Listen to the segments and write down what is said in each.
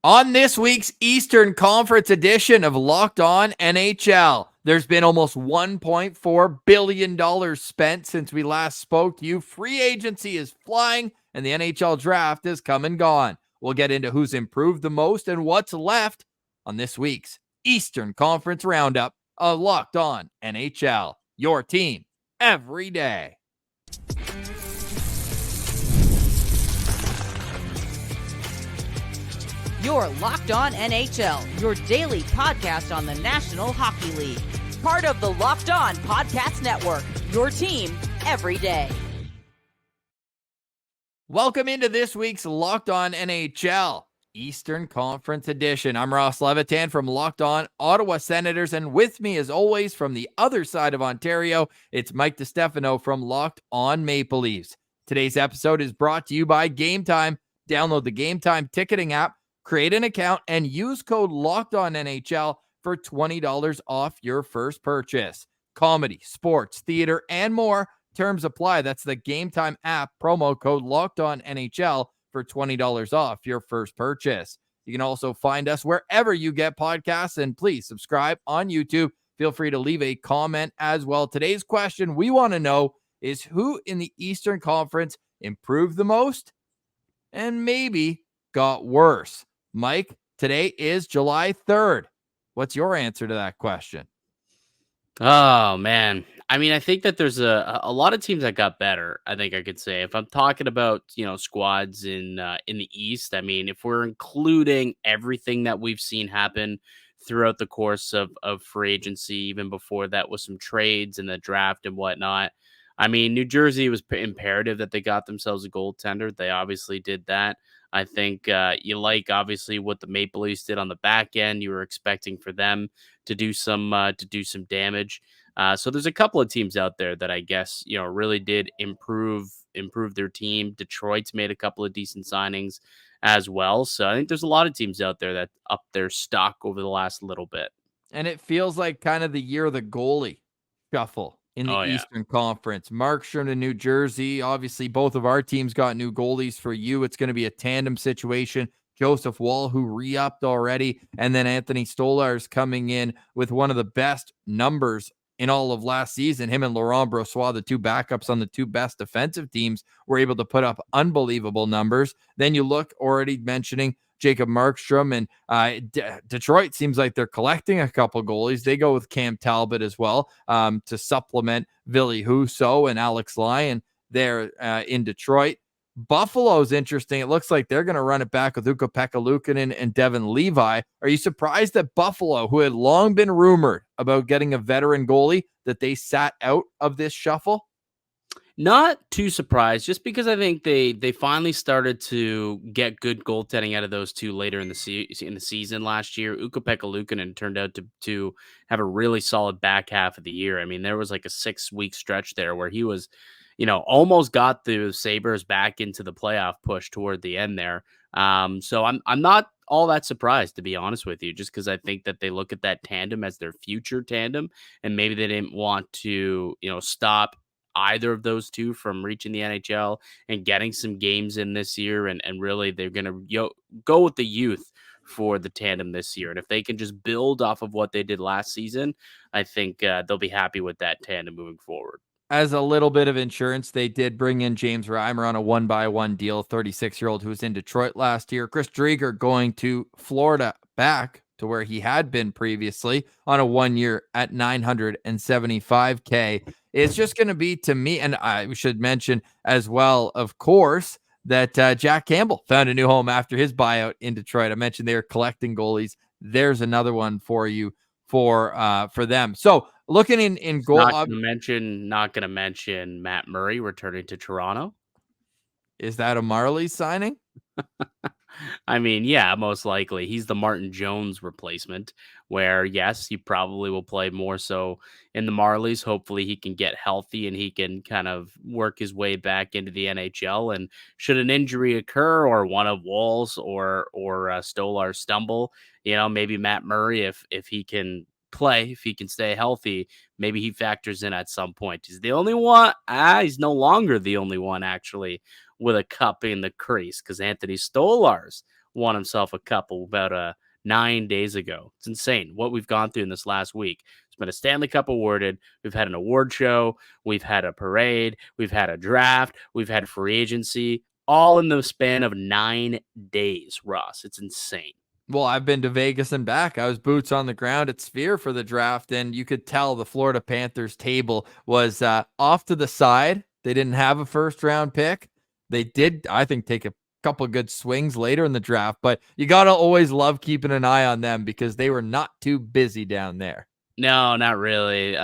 On this week's Eastern Conference edition of Locked On NHL, there's been almost $1.4 billion spent since we last spoke to you. Free agency is flying, and the NHL draft is come and gone. We'll get into who's improved the most and what's left on this week's Eastern Conference Roundup of Locked On NHL. Your team every day. You're Locked On NHL, your daily podcast on the National Hockey League. Part of the Locked On Podcast Network, your team every day. Welcome into this week's Locked On NHL Eastern Conference edition. I'm Ross Levitan from Locked On Ottawa Senators, and with me as always from the other side of Ontario, it's Mike DiStefano from Locked On Maple Leafs. Today's episode is brought to you by Game Time. Download the Game Time ticketing app, create an account, and use code LOCKEDONNHL for $20 off your first purchase. Comedy, sports, theater, and more. Terms apply. That's the Game Time app, promo code LOCKEDONNHL for $20 off your first purchase. You can also find us wherever you get podcasts, and please subscribe on YouTube. Feel free to leave a comment as well. Today's question we want to know is who in the Eastern Conference improved the most and maybe got worse? Mike, today is July 3rd. What's your answer to that question? Oh, man. I mean, I think that there's a lot of teams that got better, I think I could say. If I'm talking about, squads in the East, I mean, if we're including everything that we've seen happen throughout the course of free agency, even before that with some trades and the draft and whatnot, I mean, New Jersey was imperative that they got themselves a goaltender. They obviously did that. I think you like obviously what the Maple Leafs did on the back end. You were expecting for them to do some damage. So there's a couple of teams out there that I guess really did improve their team. Detroit's made a couple of decent signings as well. So I think there's a lot of teams out there that upped their stock over the last little bit. And it feels like kind of the year of the goalie shuffle in the Eastern Conference. Markstrom in New Jersey. Obviously, both of our teams got new goalies. For you, it's going to be a tandem situation. Joseph Woll, who re-upped already, and then Anthony Stolarz coming in with one of the best numbers in all of last season. Him and Laurent Brossoit, the two backups on the two best defensive teams, were able to put up unbelievable numbers. Then you look, already mentioning Jacob Markstrom, and Detroit seems like they're collecting a couple goalies. They go with Cam Talbot as well to supplement Ville Husso and Alex Lyon there in Detroit. Buffalo's interesting. It looks like they're going to run it back with Ukko-Pekka Luukkonen and Devin Levi. Are you surprised that Buffalo, who had long been rumored about getting a veteran goalie, that they sat out of this shuffle? Not too surprised, just because I think they finally started to get good goaltending out of those two later in the season last year. Ukko-Pekka Luukkonen turned out to have a really solid back half of the year. I mean, there was like a 6-week stretch there where he was, almost got the Sabres back into the playoff push toward the end there. So I'm not all that surprised, to be honest with you, just because I think that they look at that tandem as their future tandem, and maybe they didn't want to, stop either of those two from reaching the NHL and getting some games in this year. And really, they're going to go with the youth for the tandem this year. And if they can just build off of what they did last season, I think they'll be happy with that tandem moving forward. As a little bit of insurance, they did bring in James Reimer on a 1-by-1 deal, 36-year-old who was in Detroit last year. Chris Driedger going to Florida, back to where he had been previously on a 1 year at $975K. It's just going to be, to me, and I should mention as well, of course, that Jack Campbell found a new home after his buyout in Detroit. I mentioned they were collecting goalies. There's another one for you for them. So looking in goal, not going to mention Matt Murray returning to Toronto. Is that a Marley signing? I mean, yeah, most likely. He's the Martin Jones replacement, where, yes, he probably will play more so in the Marlies. Hopefully he can get healthy and he can kind of work his way back into the NHL. And should an injury occur, or one of Woll's or Stolar stumble, maybe Matt Murray, if he can play, if he can stay healthy, maybe he factors in at some point. He's the only one. He's no longer the only one, actually, with a cup in the crease, because Anthony Stolarz won himself a cup about 9 days ago. It's insane what we've gone through in this last week. It's been a Stanley Cup awarded. We've had an award show. We've had a parade. We've had a draft. We've had free agency, all in the span of 9 days, Ross. It's insane. Well, I've been to Vegas and back. I was boots on the ground at Sphere for the draft, and you could tell the Florida Panthers table was off to the side. They didn't have a first-round pick. They did, I think, take a couple good swings later in the draft, but you got to always love keeping an eye on them because they were not too busy down there. No, not really.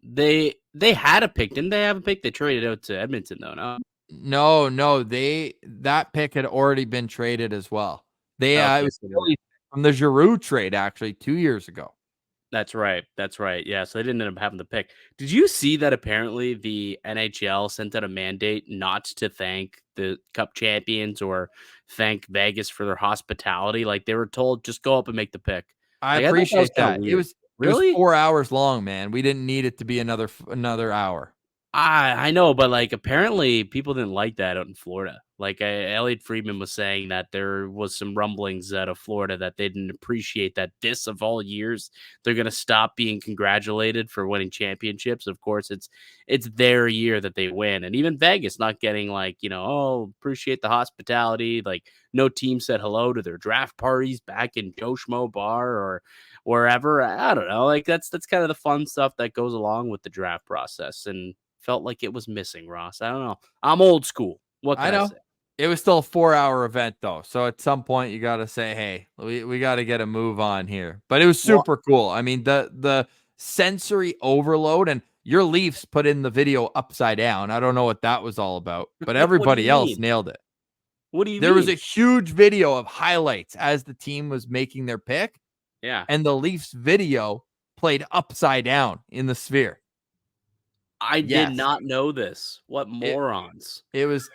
They had a pick. Didn't they have a pick? They traded out to Edmonton, though, no? No, that pick had already been traded as well. It was Okay. really from the Giroux trade, actually, 2 years ago. That's right. Yeah, so they didn't end up having the pick. Did you see that apparently the NHL sent out a mandate not to thank the Cup champions or thank Vegas for their hospitality? Like they were told, just go up and make the pick. I Like, thought appreciate was kinda that. It weird. was Really? 4 hours long, man. We didn't need it to be another hour. I know, but like apparently people didn't like that out in Florida. Like Elliot Friedman was saying that there was some rumblings out of Florida that they didn't appreciate that this of all years they're going to stop being congratulated for winning championships. Of course, it's their year that they win, and even Vegas not getting like appreciate the hospitality. Like no team said hello to their draft parties back in Joe Schmo Bar or wherever. I don't know. Like that's kind of the fun stuff that goes along with the draft process and. Felt like it was missing, Ross. I don't know. I'm old school. What can I say? It was still a 4-hour event, though. So at some point, you got to say, hey, we got to get a move on here. But it was super cool. I mean, the sensory overload, and your Leafs put in the video upside down. I don't know what that was all about, but everybody else nailed it. What do you mean? There was a huge video of highlights as the team was making their pick. Yeah. And the Leafs video played upside down in the Sphere. I did not know this. What morons. It was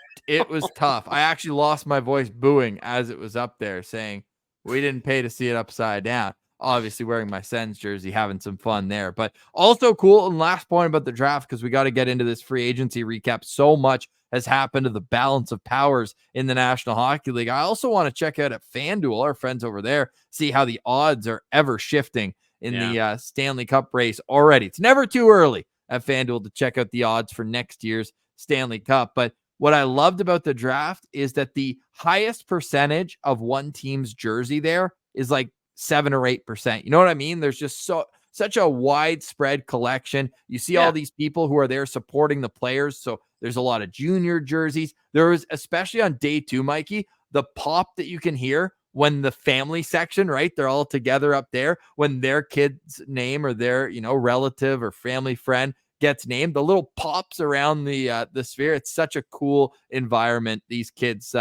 tough. I actually lost my voice booing as it was up there saying we didn't pay to see it upside down. Obviously wearing my Sens jersey, having some fun there. But also cool, and last point about the draft, because we got to get into this free agency recap. So much has happened to the balance of powers in the National Hockey League. I also want to check out at FanDuel, our friends over there, see how the odds are ever shifting in the Stanley Cup race already. It's never too early at FanDuel to check out the odds for next year's Stanley Cup. But what I loved about the draft is that the highest percentage of one team's jersey there is like 7 or 8%. You know what I mean? There's just such a widespread collection. You see all these people who are there supporting the players. So there's a lot of junior jerseys. There was, especially on day 2, Mikey, the pop that you can hear when the family section, right? They're all together up there when their kid's name or their, relative or family friend gets named, the little pops around the Sphere. It's such a cool environment. These kids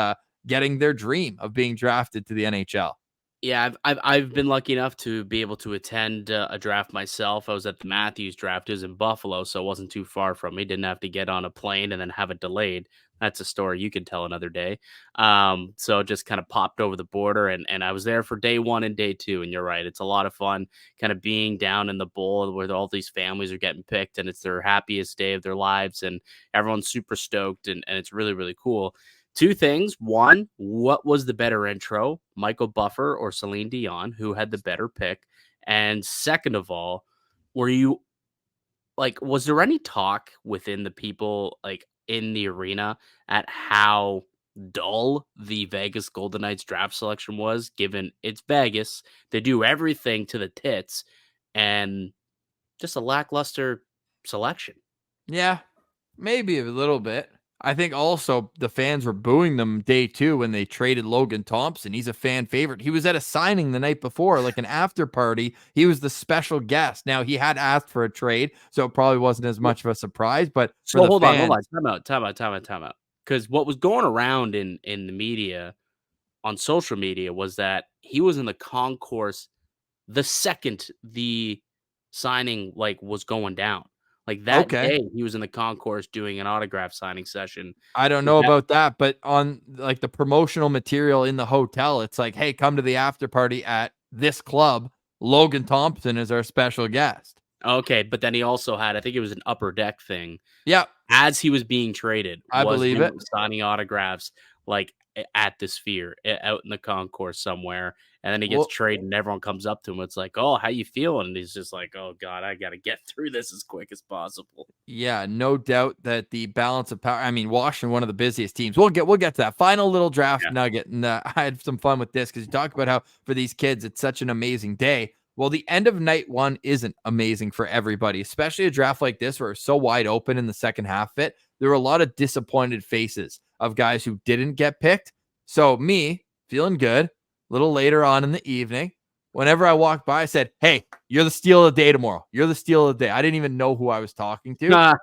getting their dream of being drafted to the NHL. Yeah, I've been lucky enough to be able to attend a draft myself. I was at the Matthews draft. It was in Buffalo, so it wasn't too far from me. Didn't have to get on a plane and then have it delayed. That's a story you can tell another day. So just kind of popped over the border, and I was there for day 1 and day 2. And you're right, it's a lot of fun kind of being down in the bowl where all these families are getting picked, and it's their happiest day of their lives, and everyone's super stoked, and it's really, really cool. 2 things. One, what was the better intro, Michael Buffer or Celine Dion? Who had the better pick? And second of all, was there any talk within the people in the arena at how dull the Vegas Golden Knights draft selection was, given it's Vegas? They do everything to the tits and just a lackluster selection. Yeah, maybe a little bit. I think also the fans were booing them day 2 when they traded Logan Thompson. He's a fan favorite. He was at a signing the night before, like an after party. He was the special guest. Now, he had asked for a trade, so it probably wasn't as much of a surprise. But so hold on. Time out. Because what was going around in the media, on social media, was that he was in the concourse the second the signing was going down. Like that day, he was in the concourse doing an autograph signing session. I don't know about that, but on the promotional material in the hotel, it's like, hey, come to the after party at this club. Logan Thompson is our special guest. Okay, but then he also had, I think it was an upper deck thing. Yeah. As he was being traded. I believe it. Signing autographs, at the Sphere, out in the concourse somewhere, and then he gets Well, traded, and everyone comes up to him. It's like, "Oh, how you feeling?" And he's just like, "Oh God, I gotta get through this as quick as possible." yeah, no doubt that the balance of power. I mean, Washington, one of the busiest teams. We'll get to that final little draft Yeah, nugget, and I had some fun with this because you talk about how for these kids it's such an amazing day. Well, the end of night one isn't amazing for everybody, especially a draft like this where it's so wide open in the second half of it. There were a lot of disappointed faces of guys who didn't get picked. So me feeling good. A little later on in the evening, whenever I walked by, I said, "Hey, you're the steal of the day tomorrow. You're the steal of the day." I didn't even know who I was talking to, ah,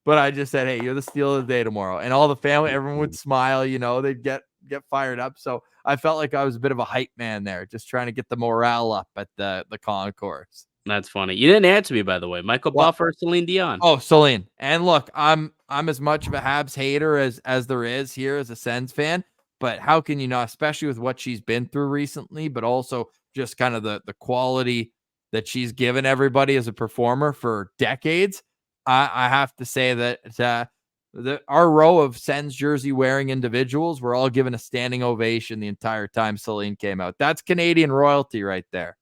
but I just said, "Hey, you're the steal of the day tomorrow." And all the family, everyone would smile, they'd get fired up. So I felt like I was a bit of a hype man there, just trying to get the morale up at the concourse. that's funny. You didn't answer me, by the way. Michael Well, Buffer, Celine Dion. oh, Celine. And look, I'm as much of a Habs hater as there is here as a Sens fan, but how can you not, especially with what she's been through recently, but also just kind of the quality that she's given everybody as a performer for decades. I have to say that our row of Sens jersey wearing individuals were all given a standing ovation the entire time Celine came out. That's Canadian royalty right there.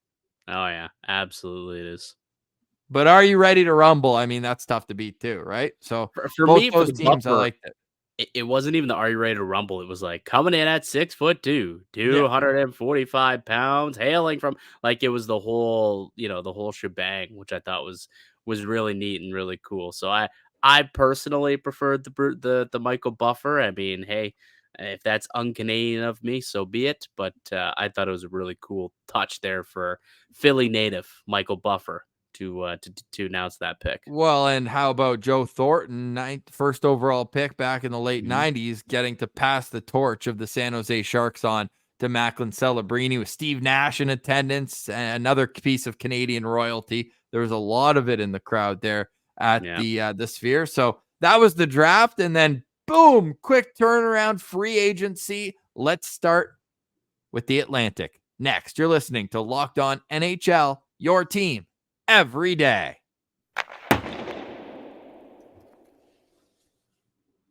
Oh yeah, absolutely it is. But are you ready to rumble? I mean, that's tough to beat too, right? So For both me, for those the teams, I Buffer, liked it. it wasn't even the Are You Ready to Rumble? It was like coming in at 6'2", Yeah. 245 pounds, hailing from like it was the whole, the whole shebang, which I thought was really neat and really cool. So I personally preferred the Michael Buffer. I mean, hey, if that's un-Canadian of me, so be it. But I thought it was a really cool touch there for Philly native Michael Buffer to announce that pick. Well, and how about Joe Thornton, first overall pick back in the late Mhm. 90s, getting to pass the torch of the San Jose Sharks on to Macklin Celebrini with Steve Nash in attendance, and another piece of Canadian royalty. There was a lot of it in the crowd there at Yeah. the Sphere. So that was the draft, and then boom, quick turnaround, free agency. Let's start with the Atlantic. Next, you're listening to Locked On NHL, your team every day.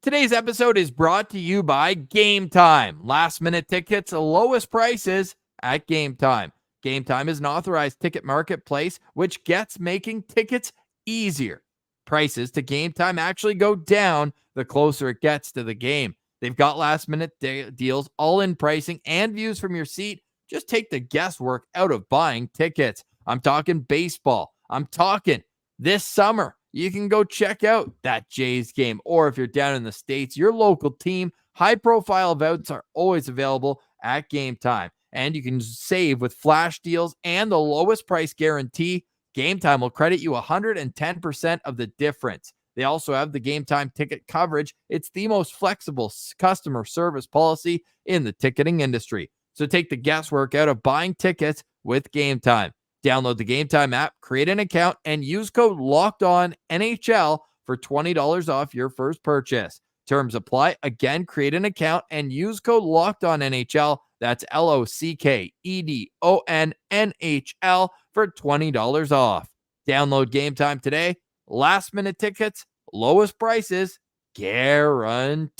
Today's episode is brought to you by Game Time. Last minute tickets, lowest prices at Game Time. Game Time is an authorized ticket marketplace which gets making tickets easier. Prices to Game Time actually go down the closer it gets to the game. They've got last minute deals, all in pricing, and views from your seat. Just take the guesswork out of buying tickets. I'm talking baseball. I'm talking this summer. You can go check out that Jays game, or if you're down in the States, your local team. High profile events are always available at Game Time, and you can save with flash deals and the lowest price guarantee. Game Time will credit you 110% of the difference. They also have the Game Time ticket coverage. It's the most flexible customer service policy in the ticketing industry. So take the guesswork out of buying tickets with Game Time. Download the Game Time app, create an account, and use code LOCKEDONNHL for $20 off your first purchase. Terms apply. Again, create an account and use code LOCKEDONNHL. That's LOCKEDONNHL for $20 off. Download Game Time today. Last minute tickets, lowest prices, guaranteed.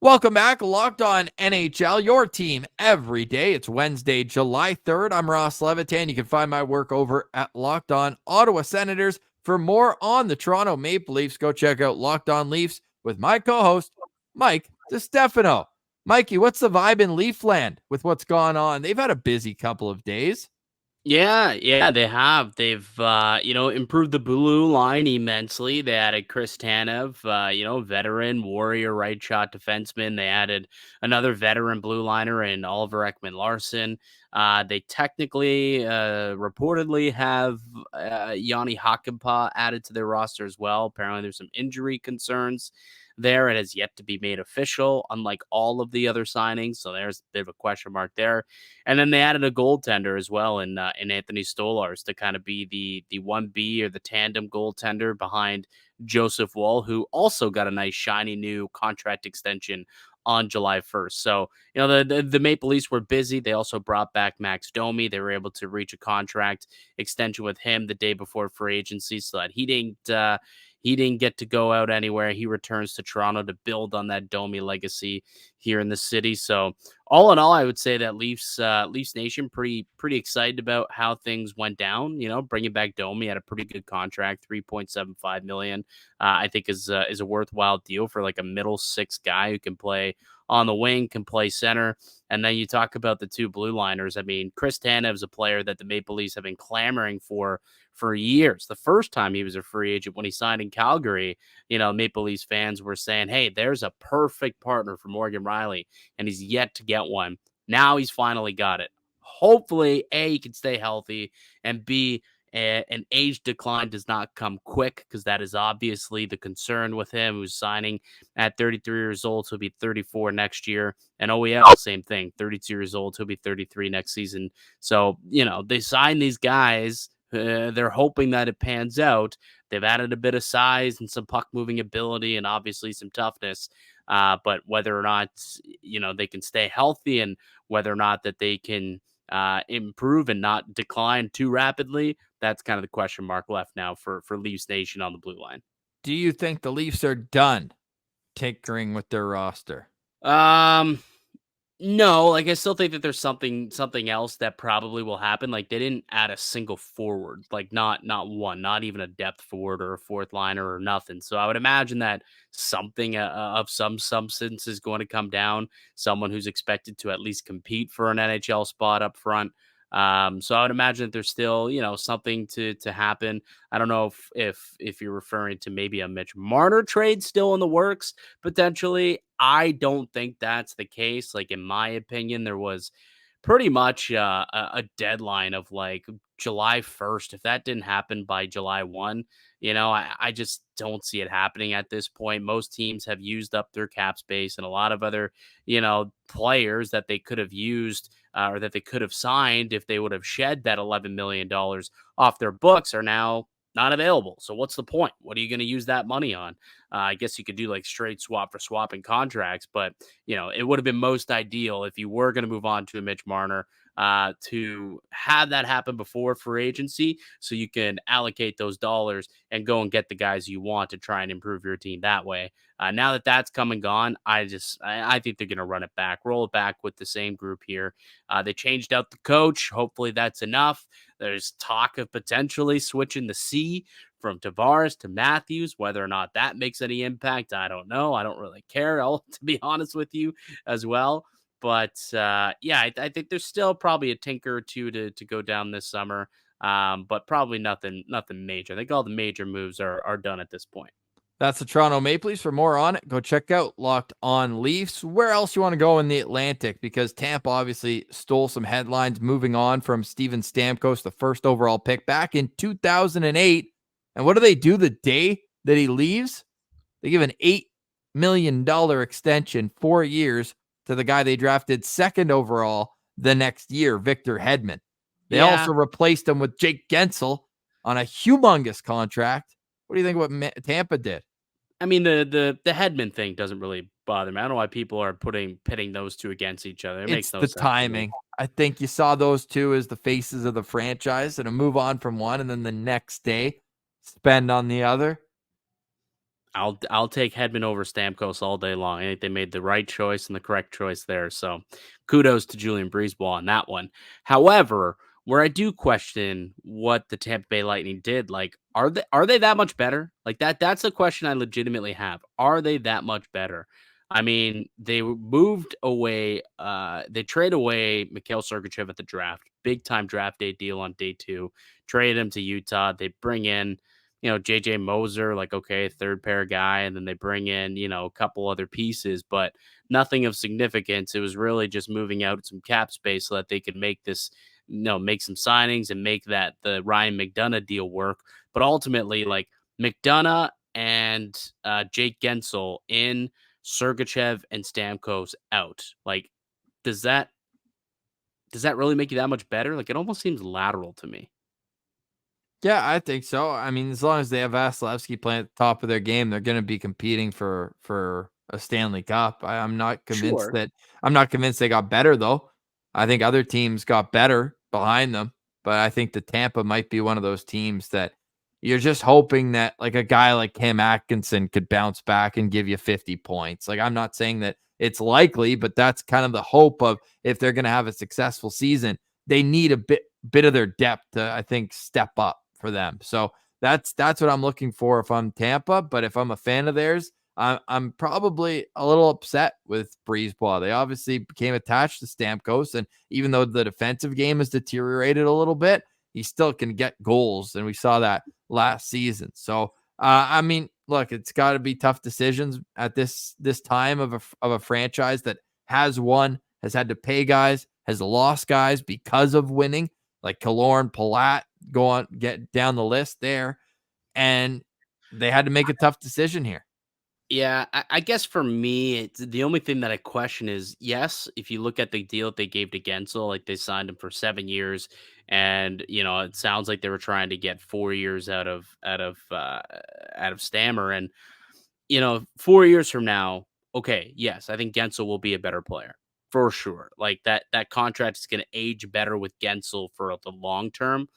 Welcome back, Locked On NHL, your team every day. It's Wednesday, July 3rd. I'm Ross Levitan. You can find my work over at Locked On Ottawa Senators. For more on the Toronto Maple Leafs, go check out Locked On Leafs with my co-host, Mike DiStefano. Mikey, what's the vibe in Leafland with what's gone on? They've had a busy couple of days. Yeah, they have. They've improved the blue line immensely. They added Chris Tanev, veteran warrior right shot defenseman. They added another veteran blue liner in Oliver Ekman Larson. They technically, reportedly have Yanni Hakanpää added to their roster as well. Apparently, there's some injury concerns there. It has yet to be made official, unlike all of the other signings. So there's a bit of a question mark there. And then they added a goaltender as well in Anthony Stolarz to kind of be the 1B or the tandem goaltender behind Joseph Woll, who also got a nice shiny new contract extension on July 1st. So, the Maple Leafs were busy. They also brought back Max Domi. They were able to reach a contract extension with him the day before free agency so that he didn't He didn't get to go out anywhere. He returns to Toronto to build on that Domi legacy here in the city. So all in all, I would say that Leafs Nation pretty excited about how things went down. Bringing back Domi at a pretty good contract, $3.75 million. I think is a worthwhile deal for like a middle six guy who can play on the wing, can play center. And then you talk about the two blue liners. I mean, Chris Tanev is a player that the Maple Leafs have been clamoring for years. The first time he was a free agent when he signed in Calgary, Maple Leafs fans were saying, hey, there's a perfect partner for Morgan Riley, and he's yet to get one. Now he's finally got it. Hopefully, A, he can stay healthy, and B, an age decline does not come quick, because that is obviously the concern with him, who's signing at 33 years old. So he'll be 34 next year. And OEL, same thing, 32 years old. He'll be 33 next season. So, they sign these guys. They're hoping that it pans out. They've added a bit of size and some puck moving ability and obviously some toughness. But whether or not, they can stay healthy, and whether or not that they can improve and not decline too rapidly, that's kind of the question mark left now for Leafs Nation on the blue line. Do you think the Leafs are done tinkering with their roster? No, like I still think that there's something else that probably will happen. Like they didn't add a single forward, like not one, not even a depth forward or a fourth liner or nothing. So I would imagine that something of some substance is going to come down. Someone who's expected to at least compete for an NHL spot up front. So I would imagine that there's still, something to happen. I don't know if you're referring to maybe a Mitch Marner trade still in the works potentially. I don't think that's the case. Like, in my opinion, there was pretty much a deadline of like July 1st. If that didn't happen by July 1, I just don't see it happening at this point. Most teams have used up their cap space, and a lot of other, players that they could have used or that they could have signed if they would have shed that $11 million off their books are now not available. So what's the point? What are you going to use that money on? I guess you could do like straight swap for swap in contracts, but it would have been most ideal if you were going to move on to a Mitch Marner to have that happen before free agency, so you can allocate those dollars and go and get the guys you want to try and improve your team that way. Now that that's come and gone, I think they're going to run it back, roll it back with the same group here. They changed out the coach. Hopefully that's enough. There's talk of potentially switching the C from Tavares to Matthews. Whether or not that makes any impact, I don't know. I don't really care, to be honest with you as well. But I think there's still probably a tinker or two to go down this summer, but probably nothing major. I think all the major moves are done at this point. That's the Toronto Maple Leafs. For more on it, go check out Locked On Leafs. Where else you want to go in the Atlantic? Because Tampa obviously stole some headlines moving on from Steven Stamkos, the first overall pick back in 2008. And what do they do the day that he leaves? They give an $8 million extension, 4 years, to the guy they drafted second overall the next year, Victor Hedman. They also replaced him with Jake Gensel on a humongous contract. What do you think what Tampa did? I mean, the Hedman thing doesn't really bother me. I don't know why people are pitting those two against each other. It makes no sense. It's the timing. I think you saw those two as the faces of the franchise, and a move on from one, and then the next day spend on the other. I'll take Hedman over Stamkos all day long. I think they made the right choice and the correct choice there. So kudos to Julian Breezeball on that one. However, where I do question what the Tampa Bay Lightning did, like, are they that much better? Like that's a question I legitimately have. Are they that much better? I mean, they moved away. They trade away Mikhail Sergachev at the draft. Big time draft day deal on day 2. Trade him to Utah. They bring in, JJ Moser, like, okay, third pair guy. And then they bring in, a couple other pieces, but nothing of significance. It was really just moving out some cap space so that they could make this, make some signings and make the Ryan McDonough deal work. But ultimately, like, McDonough and Jake Gensel in, Sergachev and Stamkos out. Like, does that really make you that much better? Like, it almost seems lateral to me. Yeah, I think so. I mean, as long as they have Vasilevsky playing at the top of their game, they're going to be competing for a Stanley Cup. I'm not convinced they got better, though. I think other teams got better behind them, but I think the Tampa might be one of those teams that you're just hoping that like a guy like Cam Atkinson could bounce back and give you 50 points. Like, I'm not saying that it's likely, but that's kind of the hope of if they're going to have a successful season, they need a bit of their depth to, I think, step up for them. So that's what I'm looking for if I'm Tampa. But if I'm a fan of theirs, I'm probably a little upset with Brisebois. They obviously became attached to Stamkos, and even though the defensive game has deteriorated a little bit, he still can get goals, and we saw that last season. So, I mean, look, it's got to be tough decisions at this time of a franchise that has won, has had to pay guys, has lost guys because of winning, like Killorn, Palat, go on, get down the list there, and they had to make a tough decision here. Yeah, I guess for me, it's the only thing that I question is, yes, if you look at the deal that they gave to Gensel, like they signed him for 7 years, and it sounds like they were trying to get 4 years out of Stammer, and 4 years from now, okay, yes, I think Gensel will be a better player for sure. Like that contract is going to age better with Gensel for the long term.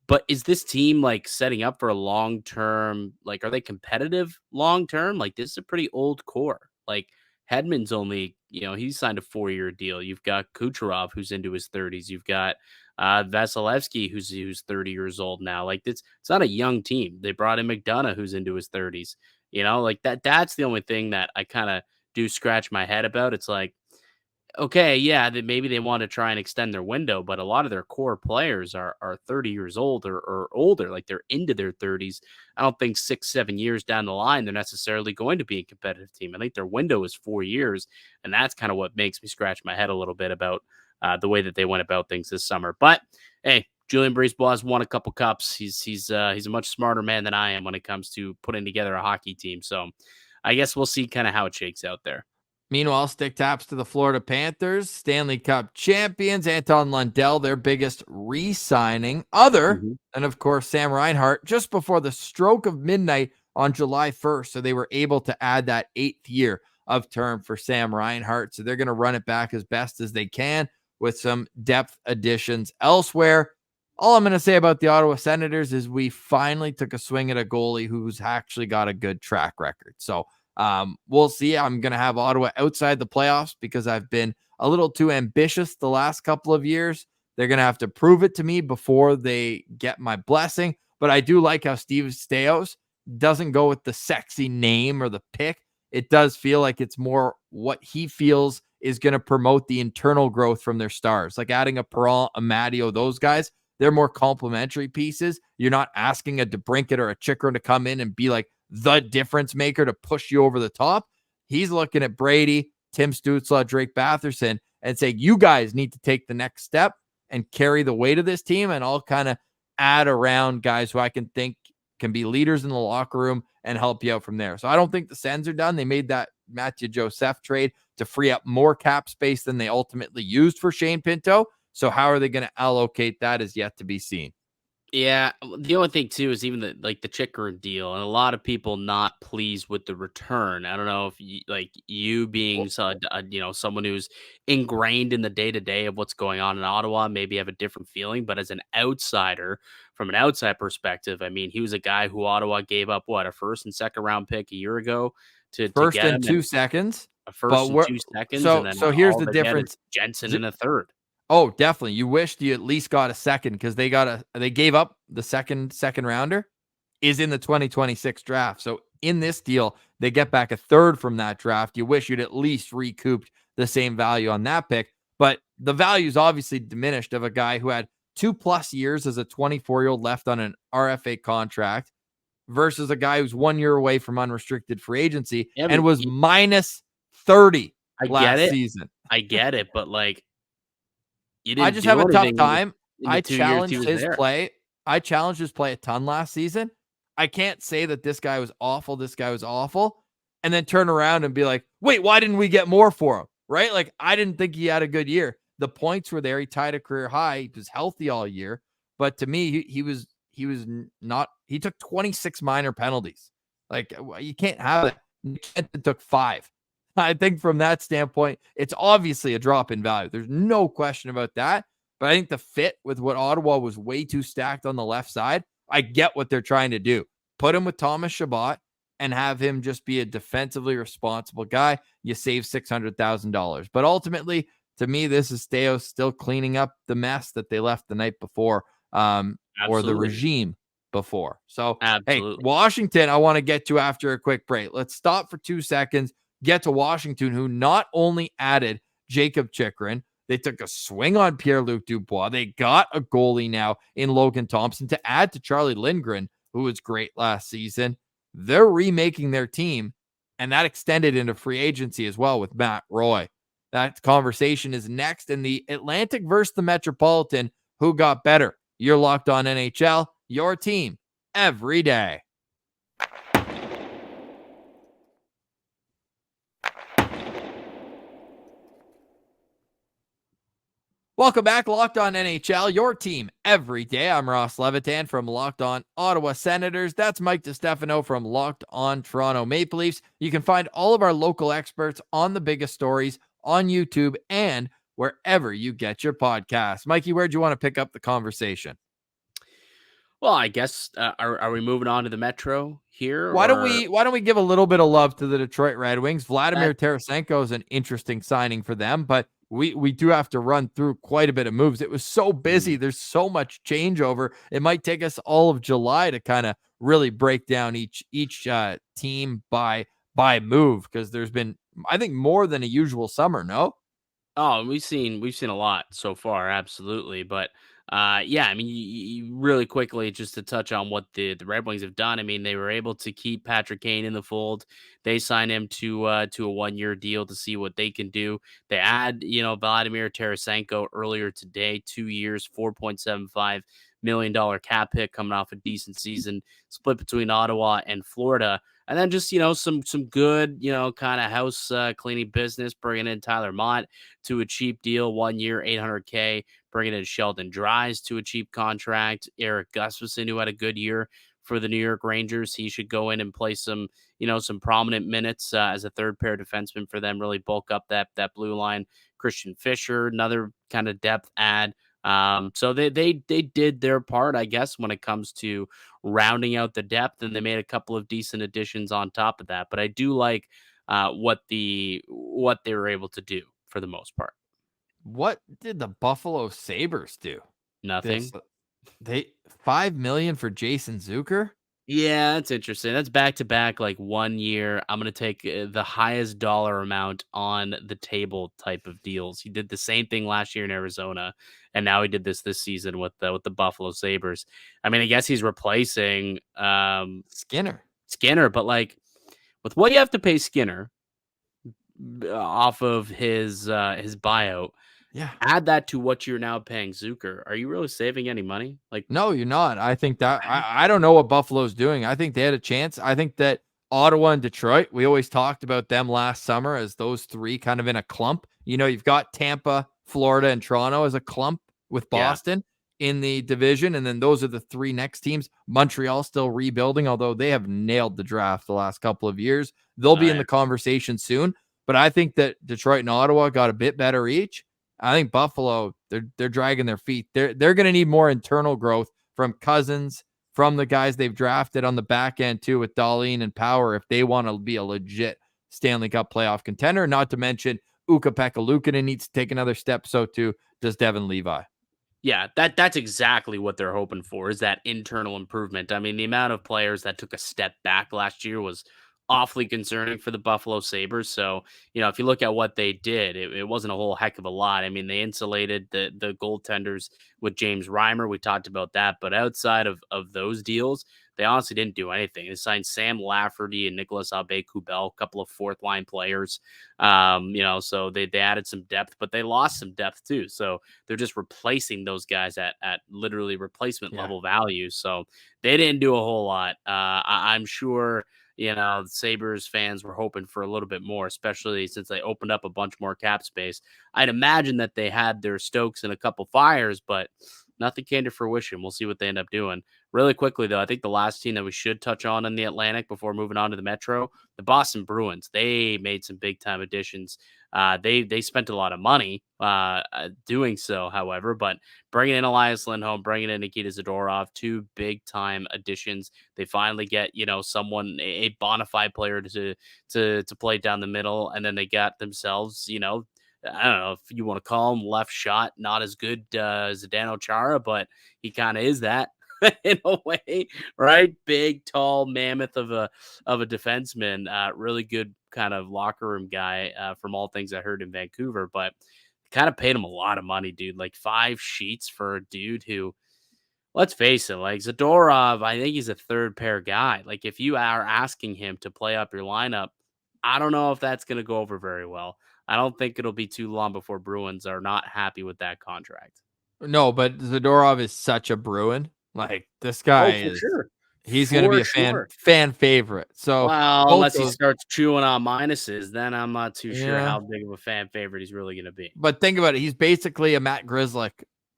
But is this team, like, setting up for a long-term like, are they competitive long-term? Like, this is a pretty old core. Like, Hedman's only he signed a 4-year deal. You've got Kucherov, who's into his 30s. You've got, Vasilevsky, who's 30 years old now. Like, it's not a young team. They brought in McDonough, who's into his 30s. Like, that's the only thing that I kinda do scratch my head about. It's like, okay, yeah, that maybe they want to try and extend their window, but a lot of their core players are 30 years old or older, like they're into their 30s. I don't think 6-7 years down the line they're necessarily going to be a competitive team. I think their window is 4 years, and that's kind of what makes me scratch my head a little bit about the way that they went about things this summer. But hey, Julian Brisebois has won a couple cups. He's a much smarter man than I am when it comes to putting together a hockey team. So I guess we'll see kind of how it shakes out there. Meanwhile, stick taps to the Florida Panthers, Stanley Cup champions, Anton Lundell, their biggest re-signing, other than, of course, Sam Reinhart, just before the stroke of midnight on July 1st. So they were able to add that 8th year of term for Sam Reinhart. So they're going to run it back as best as they can with some depth additions elsewhere. All I'm going to say about the Ottawa Senators is we finally took a swing at a goalie who's actually got a good track record. So we'll see. I'm going to have Ottawa outside the playoffs because I've been a little too ambitious the last couple of years. They're going to have to prove it to me before they get my blessing. But I do like how Steve Stamkos doesn't go with the sexy name or the pick. It does feel like it's more what he feels is going to promote the internal growth from their stars, like adding a Perron, a Matteo, those guys. They're more complementary pieces. You're not asking a DeBrincat or a Chikrin to come in and be like the difference maker to push you over the top. He's looking at Brady, Tim Stützle, Drake Batherson, and saying, you guys need to take the next step and carry the weight of this team. And I'll kind of add around guys who I can think can be leaders in the locker room and help you out from there. So I don't think the Sens are done. They made that Matthew Joseph trade to free up more cap space than they ultimately used for Shane Pinto. So how are they going to allocate that is yet to be seen. Yeah, the only thing too is even the Chikrin deal, and a lot of people not pleased with the return. I don't know if you being someone who's ingrained in the day to day of what's going on in Ottawa, maybe have a different feeling. But as an outsider, from an outside perspective, I mean, he was a guy who Ottawa gave up a first and second round pick a year ago to first get and him, 2 seconds. a first and 2 seconds, and then so here's the they get difference. is Jensen in a third. Oh, definitely. You wished you at least got a second because they gave up the second rounder is in the 2026 draft. So in this deal, they get back a third from that draft. You wish you'd at least recouped the same value on that pick, but the value is obviously diminished of a guy who had 2+ years as a 24-year-old left on an RFA contract versus a guy who's 1 year away from unrestricted free agency and was minus 30 last season. I get it, but I just have a tough time. I challenged his play. I challenged his play a ton last season. I can't say that this guy was awful, and then turn around and be like, wait, why didn't we get more for him? Right? Like, I didn't think he had a good year. The points were there. He tied a career high. He was healthy all year. But to me, he was not. He took 26 minor penalties. Like, you can't have it. It took 5. I think from that standpoint, it's obviously a drop in value. There's no question about that. But I think the fit with what Ottawa was way too stacked on the left side, I get what they're trying to do. Put him with Thomas Chabot and have him just be a defensively responsible guy. You save $600,000. But ultimately, to me, this is Staios still cleaning up the mess that they left the night before, or the regime before. So, hey, Absolutely. Washington, I want to get to after a quick break. Let's stop for 2 seconds, get to Washington, who not only added Jacob Chikrin, they took a swing on Pierre-Luc Dubois. They got a goalie now in Logan Thompson to add to Charlie Lindgren, who was great last season. They're remaking their team, and that extended into free agency as well with Matt Roy. That conversation is next in the Atlantic versus the Metropolitan. Who got better? You're Locked On NHL, your team every day. Welcome back, Locked On NHL, your team every day. I'm Ross Levitan from Locked On Ottawa Senators. That's Mike DiStefano from Locked On Toronto Maple Leafs. You can find all of our local experts on the biggest stories on YouTube and wherever you get your podcasts. Mikey, where'd you want to pick up the conversation? Well, I guess are we moving on to the Metro here? Why don't we give a little bit of love to the Detroit Red Wings? Vladimir Tarasenko is an interesting signing for them, but we do have to run through quite a bit of moves. It was so busy. There's so much changeover. It might take us all of July to kind of really break down each team by move, because there's been, I think, more than a usual summer. No. Oh, we've seen a lot so far, absolutely. But yeah, I mean, you really quickly, just to touch on what the Red Wings have done. I mean, they were able to keep Patrick Kane in the fold. They signed him to a 1-year deal to see what they can do. They add, Vladimir Tarasenko earlier today, 2 years, $4.75 million cap hit, coming off a decent season, split between Ottawa and Florida. And then just, some good, kind of house cleaning business, bringing in Tyler Mott to a cheap deal, 1 year, $800K, bringing in Sheldon Dries to a cheap contract. Eric Gustafsson, who had a good year for the New York Rangers, he should go in and play some prominent minutes as a third pair defenseman for them, really bulk up that blue line. Christian Fisher, another kind of depth add. So they did their part, I guess, when it comes to rounding out the depth, and they made a couple of decent additions on top of that. But I do like what they were able to do for the most part. What did the Buffalo Sabres do? Nothing. They $5 million for Jason Zucker. Yeah, that's interesting. That's back to back, like 1 year. I'm going to take the highest dollar amount on the table type of deals. He did the same thing last year in Arizona, and now he did this season with the Buffalo Sabres. I mean, I guess he's replacing Skinner, but like with what you have to pay Skinner off of his buyout. Yeah. Add that to what you're now paying Zucker. Are you really saving any money? Like, no, you're not. I think that I don't know what Buffalo's doing. I think they had a chance. I think that Ottawa and Detroit, we always talked about them last summer as those three kind of in a clump. You've got Tampa, Florida, and Toronto as a clump with Boston in the division. And then those are the three next teams. Montreal still rebuilding, although they have nailed the draft the last couple of years. They'll be in the conversation soon. But I think that Detroit and Ottawa got a bit better each. I think Buffalo, they're dragging their feet. They're going to need more internal growth from Cousins, from the guys they've drafted on the back end too, with Dahlin and Power, if they want to be a legit Stanley Cup playoff contender. Not to mention Ukko-Pekka Luukkonen needs to take another step. So too does Devin Levi. Yeah, that's exactly what they're hoping for, is that internal improvement. I mean, the amount of players that took a step back last year was awfully concerning for the Buffalo Sabres. So, if you look at what they did, it wasn't a whole heck of a lot. I mean, they insulated the goaltenders with James Reimer. We talked about that. But outside of those deals, they honestly didn't do anything. They signed Sam Lafferty and Nicolas Aube-Kubel, a couple of fourth-line players. So they added some depth, but they lost some depth too. So they're just replacing those guys at literally replacement level value. So they didn't do a whole lot. I'm sure the Sabres fans were hoping for a little bit more, especially since they opened up a bunch more cap space. I'd imagine that they had their Stokes and a couple fires, but nothing came to fruition. We'll see what they end up doing. Really quickly, though, I think the last team that we should touch on in the Atlantic before moving on to the Metro, the Boston Bruins. They made some big time additions. They spent a lot of money doing so, however, but bringing in Elias Lindholm, bringing in Nikita Zadorov, two big time additions. They finally get someone, a bona fide player to play down the middle, and then they got themselves I don't know if you want to call him left shot, not as good as Zdeno Chara, but he kind of is that in a way, right? Big, tall mammoth of a defenseman, really good kind of locker room guy from all things I heard in Vancouver, but kind of paid him a lot of money, dude. Like 5 sheets for a dude who, let's face it, like Zadorov, I think he's a third pair guy. Like if you are asking him to play up your lineup, I don't know if that's going to go over very well. I don't think it'll be too long before Bruins are not happy with that contract. No, but Zadorov is such a Bruin. Like this Oh, guy for is, sure. he's going to be a fan favorite. So Well, unless he starts chewing on minuses, then I'm not too sure Yeah. how big of a fan favorite he's really going to be. But think about it. He's basically a Matt Grzelcyk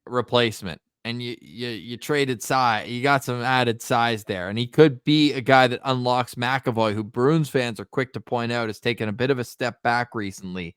replacement. And you traded size. You got some added size there. And he could be a guy that unlocks McAvoy, who Bruins fans are quick to point out has taken a bit of a step back recently.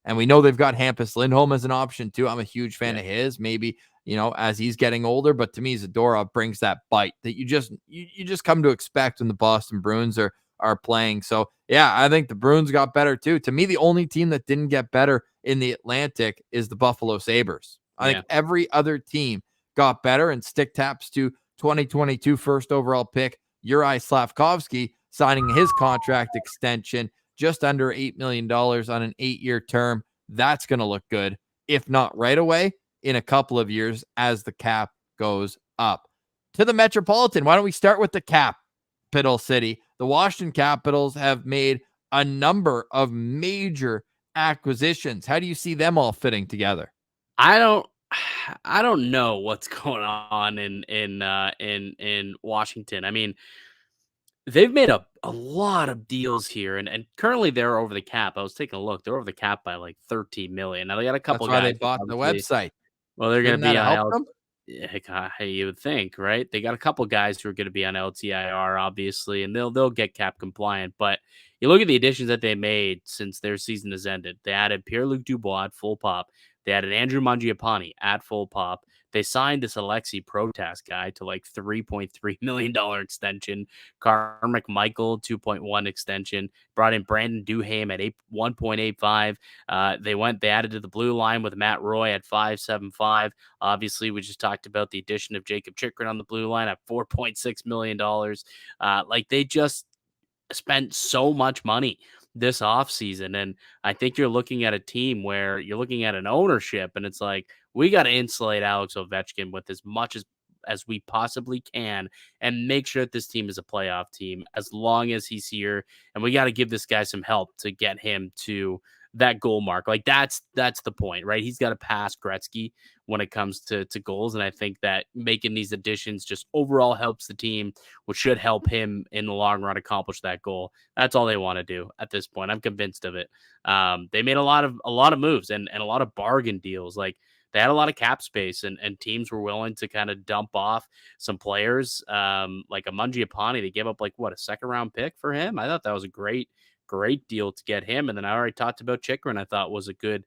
And we know they've got Hampus Lindholm as an option too. I'm a huge fan of his, maybe, as he's getting older. But to me, Zadorov brings that bite that you just come to expect when the Boston Bruins are playing. So yeah, I think the Bruins got better too. To me, the only team that didn't get better in the Atlantic is the Buffalo Sabres. I think every other team got better, and stick taps to 2022 first overall pick Juraj Slafkovsky signing his contract extension just under $8 million on an 8-year term. That's going to look good, if not right away, in a couple of years as the cap goes up. To the Metropolitan, why don't we start with the capital city? The Washington Capitals have made a number of major acquisitions. How do you see them all fitting together? I don't know what's going on in Washington. I mean, they've made a lot of deals here, and currently they're over the cap. I was taking a look; they're over the cap by like $13 million. Now they got a couple. That's why guys they bought the website. Well, they're going to be on help them. Hey, you would think, right? They got a couple guys who are going to be on LTIR, obviously, and they'll get cap compliant. But you look at the additions that they made since their season has ended. They added Pierre-Luc Dubois at full pop. They added Andrew Mangiapane at full pop. They signed this Alexei Protas guy to like $3.3 million extension. Carter McMichael, 2.1 extension. Brought in Brandon Duhaime at 1.85. They added to the blue line with Matt Roy at 5.75. Obviously, we just talked about the addition of Jacob Chikrin on the blue line at $4.6 million. Like they just spent so much money this offseason. And I think you're looking at a team where you're looking at an ownership, and it's like, we got to insulate Alex Ovechkin with as much as we possibly can and make sure that this team is a playoff team as long as he's here. And we got to give this guy some help to get him to that goal mark. Like that's the point, right? He's got to pass Gretzky when it comes to goals. And I think that making these additions just overall helps the team, which should help him in the long run accomplish that goal. That's all they want to do at this point. I'm convinced of it. They made a lot of moves and a lot of bargain deals. Like they had a lot of cap space, and teams were willing to kind of dump off some players, like a Mangiapane. They gave up a second round pick for him. I thought that was a great deal to get him. And then I already talked about Chikrin. I thought was a good,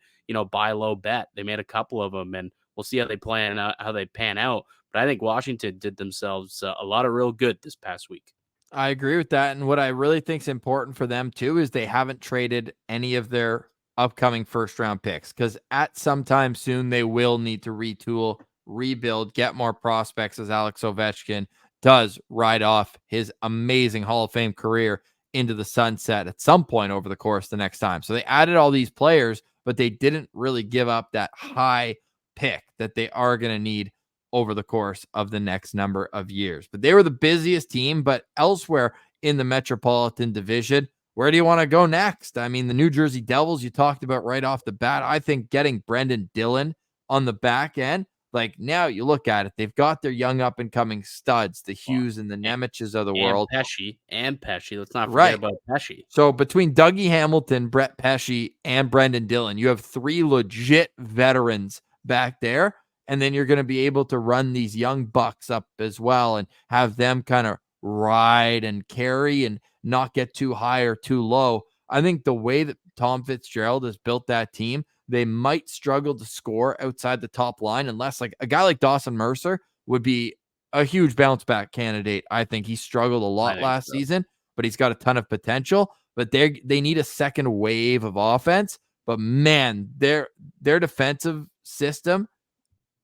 buy low bet. They made a couple of them, and we'll see how they pan out. But I think Washington did themselves a lot of real good this past week. I agree with that. And what I really think is important for them too is they haven't traded any of their upcoming first round picks, because at some time soon they will need to retool, rebuild, get more prospects as Alex Ovechkin does ride off his amazing Hall of Fame career into the sunset at some point over the course the next time. So they added all these players, but they didn't really give up that high pick that they are going to need over the course of the next number of years. But they were the busiest team. But elsewhere in the Metropolitan Division, where do you want to go next? I mean, the New Jersey Devils, you talked about right off the bat. I think getting Brendan Dillon on the back end, like now you look at it, they've got their young up and coming studs, the Hughes and the Nemiches of the world. Pesce. Let's not forget about Pesce. So between Dougie Hamilton, Brett Pesce, and Brendan Dillon, you have 3 legit veterans back there. And then you're going to be able to run these young bucks up as well and have them kind of ride and carry and not get too high or too low. I think the way that Tom Fitzgerald has built that team, they might struggle to score outside the top line unless like a guy like Dawson Mercer would be a huge bounce back candidate. I think he struggled a I lot think last so. season, but he's got a ton of potential. But they need a second wave of offense. But man, their defensive system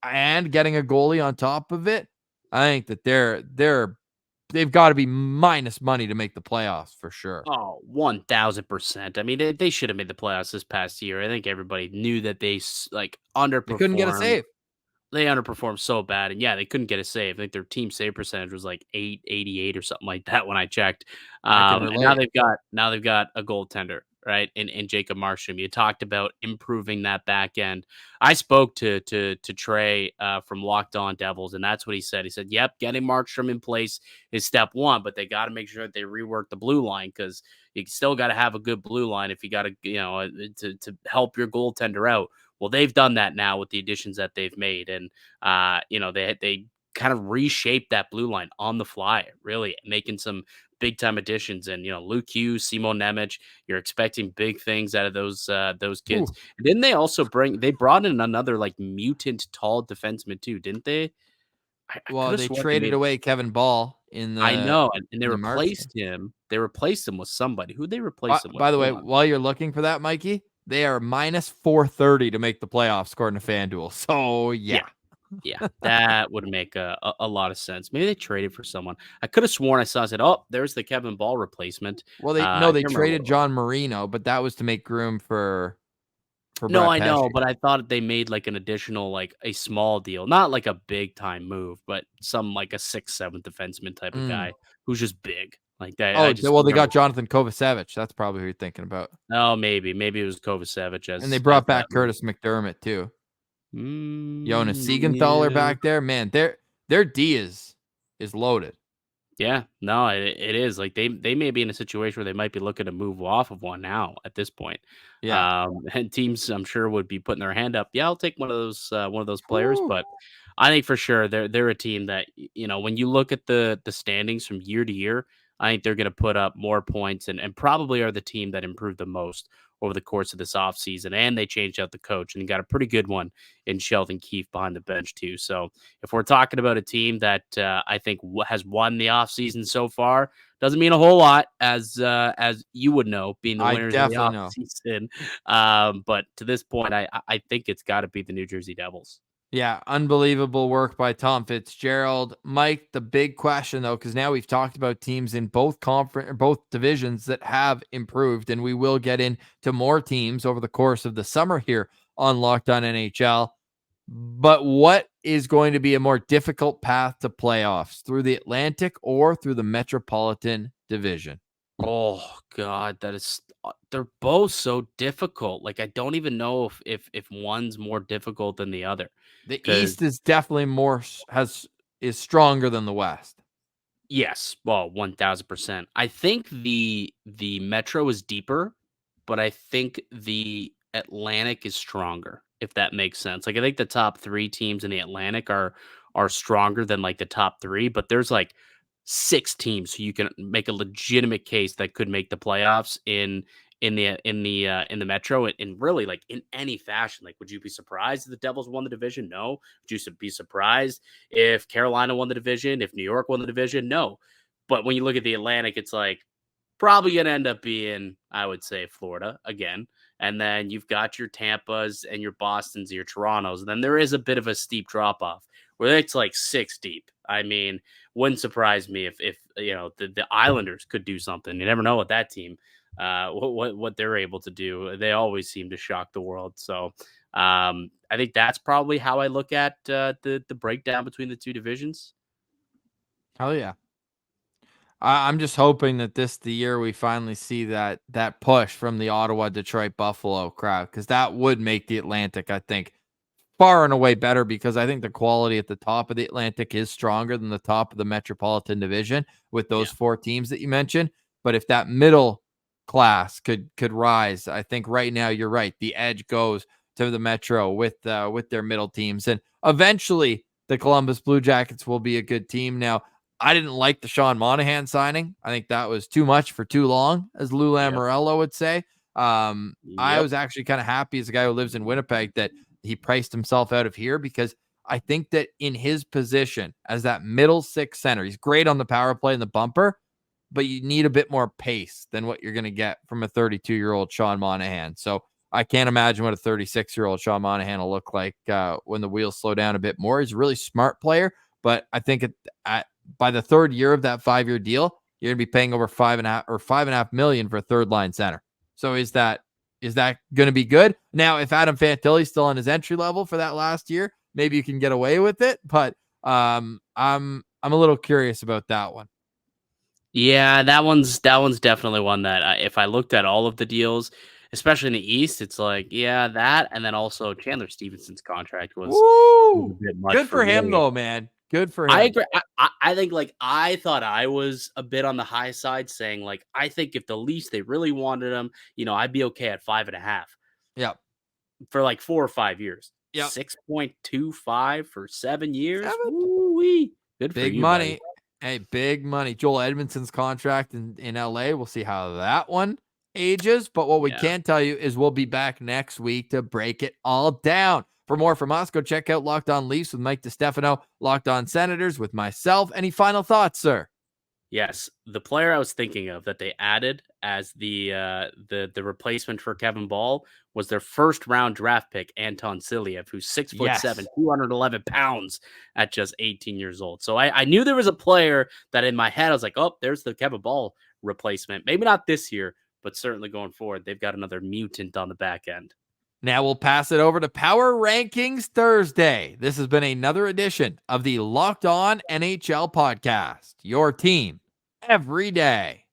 and getting a goalie on top of it, I think that they've got to be minus money to make the playoffs for sure. Oh, 1000%. I mean, they should have made the playoffs this past year. I think everybody knew that they underperformed. They couldn't get a save. They underperformed so bad, and yeah, they couldn't get a save. I think their team save percentage was like 888 or something like that when I checked. I can And relate. now they've got a goaltender, right? In Jacob Markstrom. You talked about improving that back end. I spoke to Trey from Locked On Devils, and that's what he said. He said, "Yep, getting Markstrom in place is step one, but they got to make sure that they rework the blue line because you still got to have a good blue line if you got to help your goaltender out." Well, they've done that now with the additions that they've made, and they kind of reshaped that blue line on the fly, really making some big time additions. And Luke Hughes, Simon Nemec, you're expecting big things out of those kids. And didn't they also brought in another like mutant tall defenseman too, didn't they? I Well, could have they sworn they traded made. away Kevin Ball I know, and they in the March. replaced him. They replaced him with somebody. Who they replaced him with? By the way, Hold on. while you're looking for that, Mikey, they are minus 430 to make the playoffs according to FanDuel. So yeah. Yeah, that would make a lot of sense. Maybe they traded for someone. I could have sworn I said, "Oh, there's the Kevin Ball replacement." Well, I they can't remember what traded it was. John Marino, but that was to make room for No, Brett I know, Pesce. but I thought they made like an additional, like a small deal, not like a big time move, but some like a 6th, 7th defenseman type of guy who's just big like that. I Oh, just well, they remember. got Jonathan Kovacevic. That's probably who you're thinking about. Oh, maybe it was Kovacevic And they as brought that back move. Curtis McDermott too. Jonas Siegenthaler Yeah. back there. Man, their D is loaded. Yeah, no, it is like they may be in a situation where they might be looking to move off of one now at this point. Yeah. And teams I'm sure would be putting their hand up. Yeah, I'll take one of those players, Whew. but I think for sure they're a team that when you look at the standings from year to year, I think they're going to put up more points and probably are the team that improved the most over the course of this offseason. And they changed out the coach and got a pretty good one in Sheldon Keefe behind the bench too. So if we're talking about a team that I think has won the offseason so far, doesn't mean a whole lot as you would know, being the I winners of the definitely know. offseason. But to this point, I think it's got to be the New Jersey Devils. Yeah, unbelievable work by Tom Fitzgerald. Mike, the big question though, because now we've talked about teams in both conference or both divisions that have improved, and we will get into more teams over the course of the summer here on Locked On NHL. But what is going to be a more difficult path to playoffs, through the Atlantic or through the Metropolitan Division? Oh God, they're both so difficult. Like I don't even know if one's more difficult than the other. The Because East is definitely is stronger than the West. yes, well, 1000%. I think the Metro is deeper, but I think the Atlantic is stronger, if that makes sense. Like I think the top 3 teams in the Atlantic are stronger than like the top 3, but there's like 6 teams who you can make a legitimate case that could make the playoffs in the Metro and really like in any fashion. Like, would you be surprised if the Devils won the division? No. Would you be surprised if Carolina won the division? If New York won the division? No. But when you look at the Atlantic, it's like probably going to end up being, I would say, Florida again. And then you've got your Tampas and your Bostons, your Torontos. And then there is a bit of a steep drop off where it's like 6 deep. I mean, wouldn't surprise me if the Islanders could do something. You never know with that team. What they're able to do. They always seem to shock the world. So I think that's probably how I look at the breakdown between the two divisions. Hell yeah. I'm just hoping that the year we finally see that push from the Ottawa, Detroit, Buffalo crowd, because that would make the Atlantic, I think, far and away better, because I think the quality at the top of the Atlantic is stronger than the top of the Metropolitan Division with those 4 teams that you mentioned. But if that middle class could rise, I think right now you're right. The edge goes to the Metro with their middle teams. And eventually the Columbus Blue Jackets will be a good team. Now, I didn't like the Sean Monahan signing. I think that was too much for too long, as Lou Lamoriello would say. I was actually kind of happy as a guy who lives in Winnipeg that he priced himself out of here, because I think that in his position as that middle six center, he's great on the power play and the bumper, but you need a bit more pace than what you're going to get from a 32-year-old Sean Monahan. So I can't imagine what a 36-year-old Sean Monahan will look like when the wheels slow down a bit more. He's a really smart player, but I think by the third year of that 5-year deal, you're going to be paying over $5.5 million for a third line center. So is that going to be good? Now, if Adam Fantilli's still on his entry level for that last year, maybe you can get away with it. But I'm a little curious about that one. Yeah, that one's definitely one that if I looked at all of the deals, especially in the East, it's like, yeah, that, and then also Chandler Stevenson's contract was a bit much. Good for him, though, man. Good for him. I agree. I think, like, I thought I was a bit on the high side, saying, like, I think if the Leafs, they really wanted him, I'd be okay at 5.5. Yeah. For like 4 or 5 years. Yeah. 6.25 for 7 years. Woo-wee. Good for big you, money. buddy. Hey, big money. Joel Edmondson's contract in LA. We'll see how that one ages. But what we can tell you is we'll be back next week to break it all down. For more from us, go check out Locked On Leafs with Mike DiStefano, Locked On Senators with myself. Any final thoughts, sir? Yes, the player I was thinking of that they added as the replacement for Kevin Ball was their first round draft pick, Anton Siliev, who's 6'7", 211 pounds at just 18 years old. So I knew there was a player that in my head I was like, oh, there's the Kevin Ball replacement. Maybe not this year, but certainly going forward, they've got another mutant on the back end. Now we'll pass it over to Power Rankings Thursday. This has been another edition of the Locked On NHL podcast. Your team every day.